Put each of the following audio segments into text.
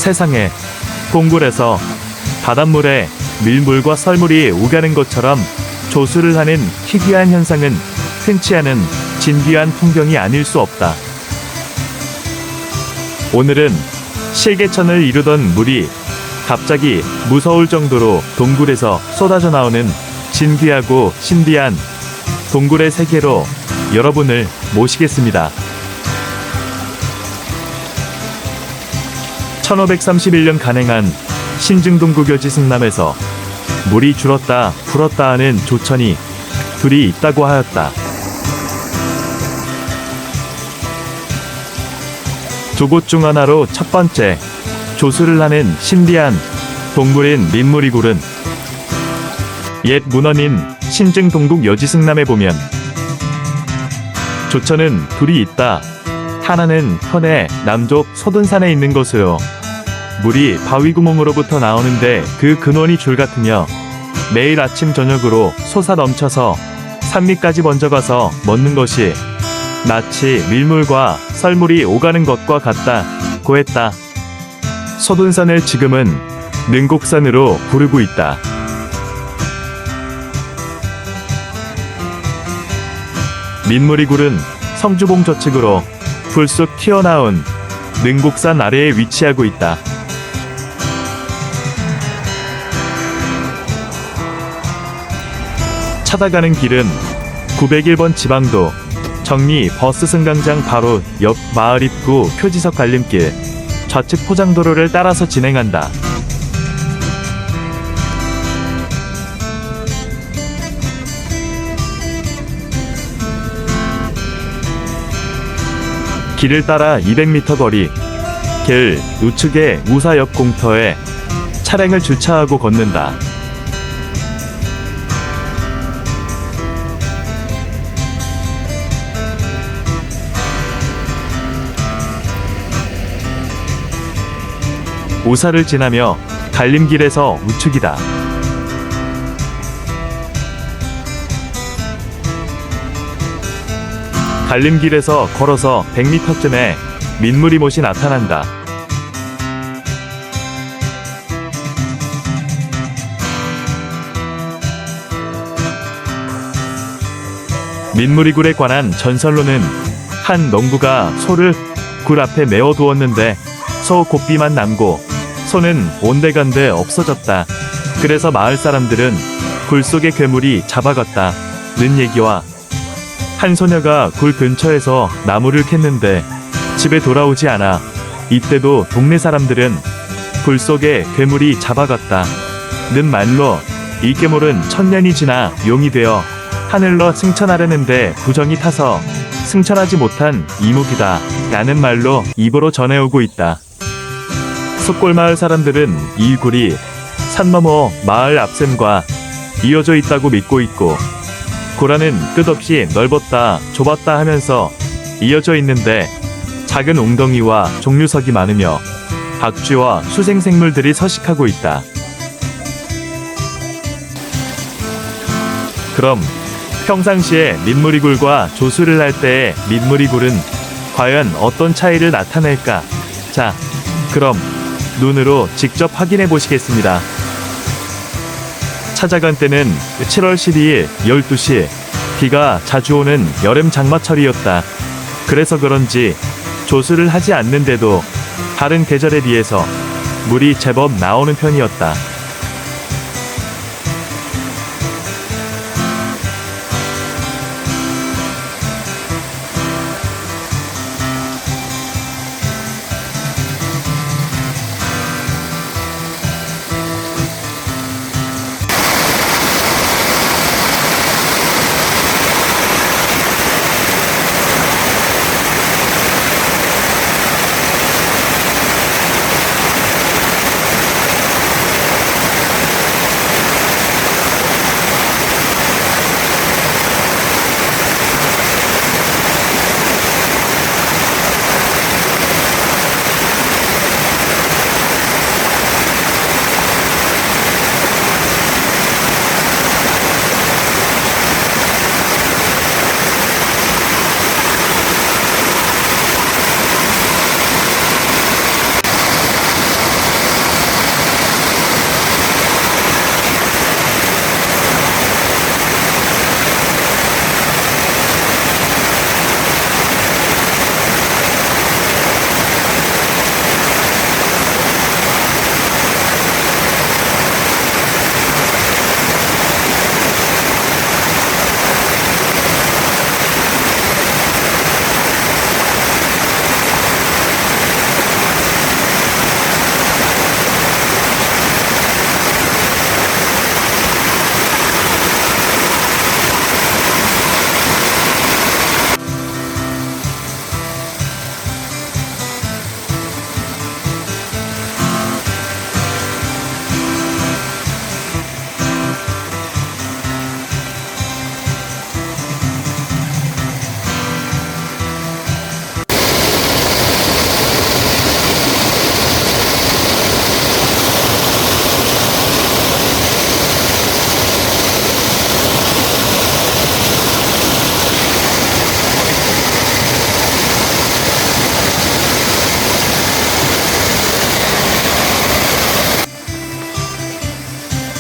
세상에, 동굴에서 바닷물에 밀물과 썰물이 오가는 것처럼 조수를 하는 희귀한 현상은 흔치 않은 진귀한 풍경이 아닐 수 없다. 오늘은 실개천을 이루던 물이 갑자기 무서울 정도로 동굴에서 쏟아져 나오는 진귀하고 신비한 동굴의 세계로 여러분을 모시겠습니다. 1531년 간행한 신증동구교지 승남에서 물이 줄었다 불었다 하는 조천이 둘이 있다고 하였다. 두 곳 중 하나로 첫 번째 조수를 하는 신비한 동굴인 민물이굴은 옛 문헌인 신증동국 여지승남에 보면 조천은 둘이 있다. 하나는 현해 남쪽 소둔산에 있는 것으로 물이 바위 구멍으로부터 나오는데 그 근원이 줄 같으며 매일 아침 저녁으로 솟아 넘쳐서 산 밑까지 먼저 가서 멎는 것이 마치 밀물과 썰물이 오가는 것과 같다고 했다. 소둔산을 지금은 능곡산으로 부르고 있다. 민물이굴은 성주봉 저측으로 불쑥 튀어나온 능곡산 아래에 위치하고 있다. 찾아가는 길은 901번 지방도 정리 버스 승강장 바로 옆 마을 입구 표지석 갈림길 좌측 포장도로를 따라서 진행한다. 길을 따라 200m 거리, 길 우측의 우사역 공터에 차량을 주차하고 걷는다. 우사를 지나며 갈림길에서 우측이다. 갈림길에서 걸어서 100m쯤에 민물이못이 나타난다. 민물이굴에 관한 전설로는 한 농부가 소를 굴 앞에 메어두었는데 소 고삐만 남고 소는 온데간데 없어졌다. 그래서 마을 사람들은 굴 속의 괴물이 잡아갔다는 얘기와 한 소녀가 굴 근처에서 나무를 캤는데 집에 돌아오지 않아 이때도 동네 사람들은 굴 속에 괴물이 잡아갔다는 말로 이 괴물은 1000년이 지나 용이 되어 하늘로 승천하려는데 부정이 타서 승천하지 못한 이목이다 라는 말로 입으로 전해오고 있다. 숲골마을 사람들은 이 굴이 산 너머 마을 앞샘과 이어져 있다고 믿고 있고 고라는 끝없이 넓었다 좁았다 하면서 이어져 있는데 작은 웅덩이와 종류석이 많으며 박쥐와 수생생물들이 서식하고 있다. 그럼 평상시에 민물이굴과 조수를 할 때의 민물이굴은 과연 어떤 차이를 나타낼까? 자, 그럼 눈으로 직접 확인해 보시겠습니다. 찾아간 때는 7월 12일 12시 비가 자주 오는 여름 장마철이었다. 그래서 그런지 조수를 하지 않는데도 다른 계절에 비해서 물이 제법 나오는 편이었다.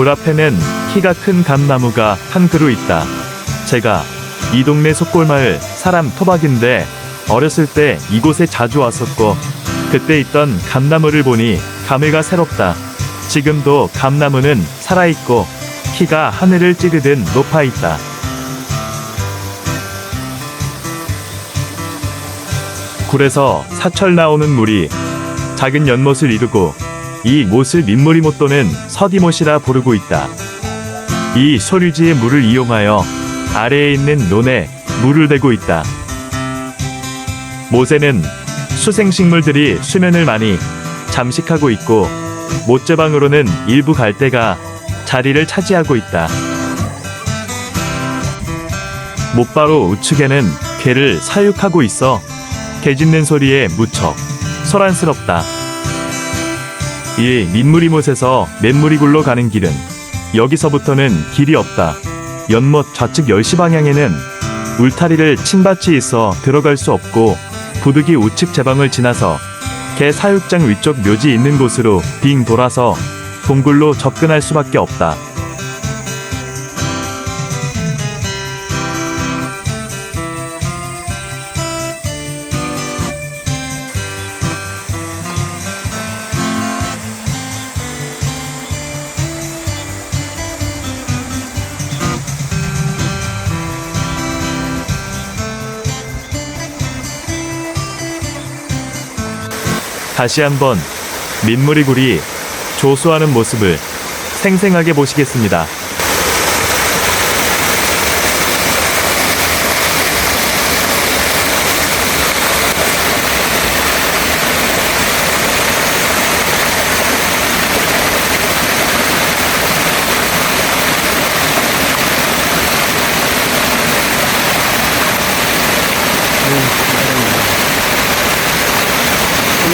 굴 앞에는 키가 큰 감나무가 한 그루 있다. 제가 이 동네 속골마을 사람 토박인데 어렸을 때 이곳에 자주 왔었고 그때 있던 감나무를 보니 감회가 새롭다. 지금도 감나무는 살아있고 키가 하늘을 찌르듯 높아있다. 굴에서 사철 나오는 물이 작은 연못을 이루고 이 못을 민물이못 또는 서디못이라 부르고 있다. 이 소류지의 물을 이용하여 아래에 있는 논에 물을 대고 있다. 못에는 수생식물들이 수면을 많이 잠식하고 있고 못제방으로는 일부 갈대가 자리를 차지하고 있다. 못바로 우측에는 개를 사육하고 있어 개 짖는 소리에 무척 소란스럽다. 이 민물이못에서 맨물이굴로 가는 길은 여기서부터는 길이 없다. 연못 좌측 10시 방향에는 울타리를 친 밭이 있어 들어갈 수 없고 부득이 우측 제방을 지나서 개 사육장 위쪽 묘지 있는 곳으로 빙 돌아서 동굴로 접근할 수밖에 없다. 다시 한번 민물이굴이 조수하는 모습을 생생하게 보시겠습니다.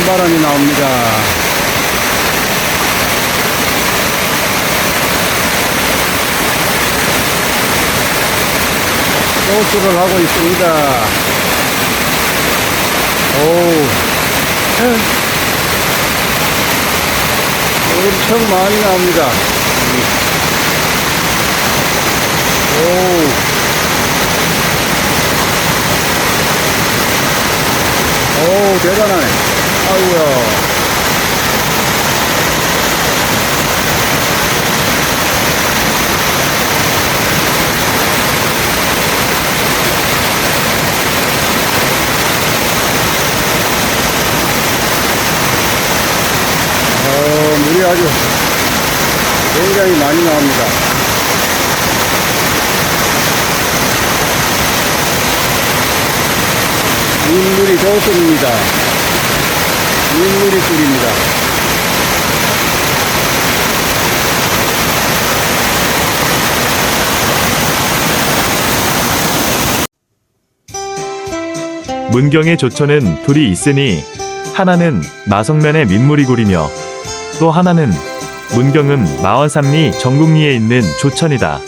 바람이 나옵니다. 호수를 하고 있습니다. 엄청 많이 나옵니다. 대단하네. 아우야. 물이 아주 굉장히 많이 나옵니다. 민물이 좋습니다. 민물이 꿀입니다. 문경의 조천은 둘이 있으니 하나는 마성면의 민물이굴이며 또 하나는 문경은 마원삼리 전국리에 있는 조천이다.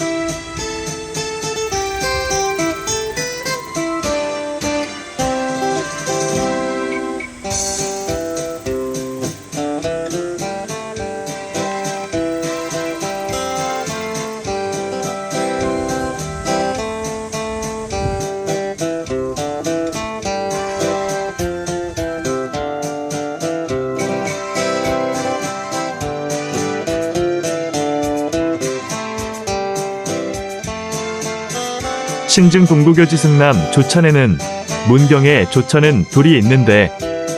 신증 동부교지 승남 조천에는 문경의 조천은 둘이 있는데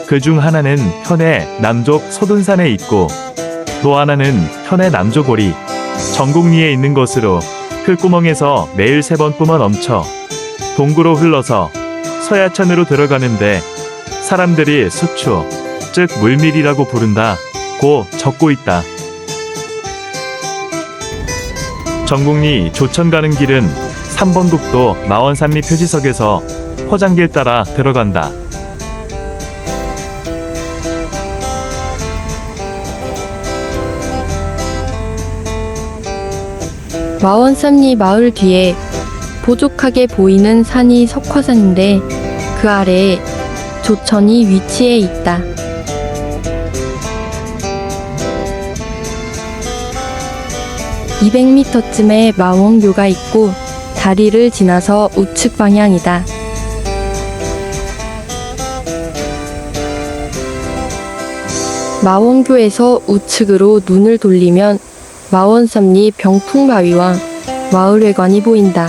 그 중 하나는 현해 남쪽 소둔산에 있고 또 하나는 현해 남쪽 오리 전곡리에 있는 것으로 흘구멍에서 매일 3번 뿜어 넘쳐 동구로 흘러서 서야천으로 들어가는데 사람들이 수추 즉 물밀이라고 부른다고 적고 있다. 전곡리 조천 가는 길은 3번 국도 마원삼리 표지석에서 포장길 따라 들어간다. 마원삼리 마을 뒤에 보족하게 보이는 산이 석화산인데 그 아래에 조천이 위치해 있다. 200m쯤에 마원교가 있고 다리를 지나서 우측 방향이다. 마원교에서 우측으로 눈을 돌리면 마원삼리 병풍바위와 마을회관이 보인다.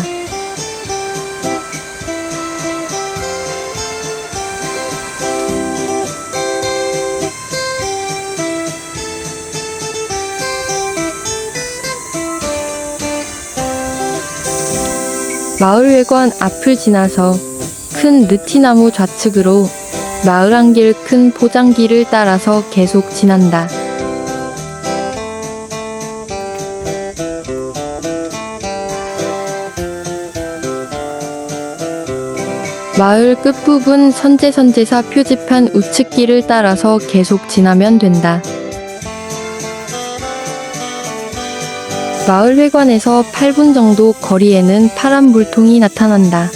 마을회관 앞을 지나서 큰 느티나무 좌측으로 마을 한길 큰 포장길을 따라서 계속 지난다. 마을 끝부분 선제선제사 표지판 우측길을 따라서 계속 지나면 된다. 마을 회관에서 8분 정도 거리에는 파란 물통이 나타난다.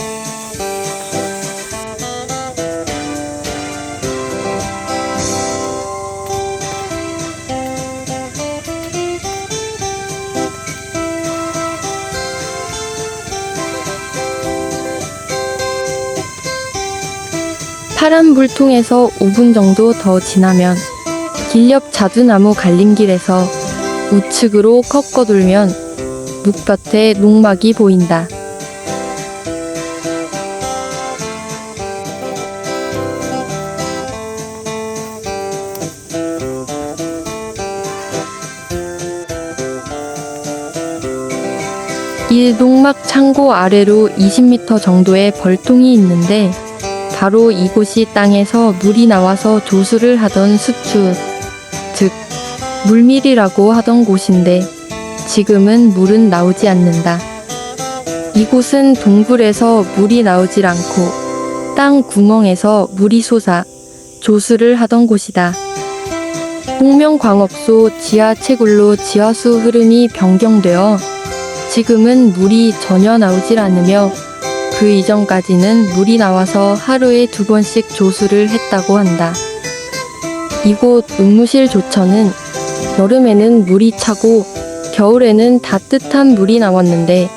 파란 물통에서 5분 정도 더 지나면 길 옆 자두나무 갈림길에서 우측으로 꺾어돌면 묵밭에 농막이 보인다. 이 농막 창고 아래로 20m 정도의 벌통이 있는데 바로 이곳이 땅에서 물이 나와서 조수를 하던 수추, 즉 물밀이라고 하던 곳인데 지금은 물은 나오지 않는다. 이곳은 동굴에서 물이 나오질 않고 땅 구멍에서 물이 솟아 조수를 하던 곳이다. 홍명광업소 지하 채굴로 지하수 흐름이 변경되어 지금은 물이 전혀 나오질 않으며 그 이전까지는 물이 나와서 하루에 2번씩 조수를 했다고 한다. 이곳 응무실 조천은 여름에는 물이 차고 겨울에는 따뜻한 물이 나왔는데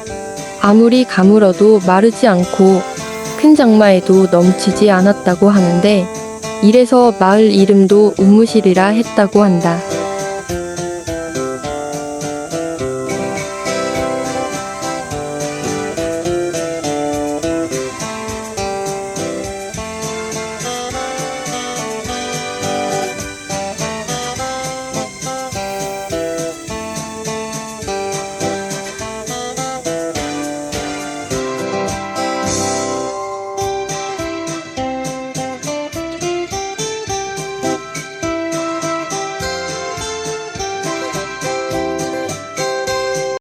아무리 가물어도 마르지 않고 큰 장마에도 넘치지 않았다고 하는데 이래서 마을 이름도 응무실이라 했다고 한다.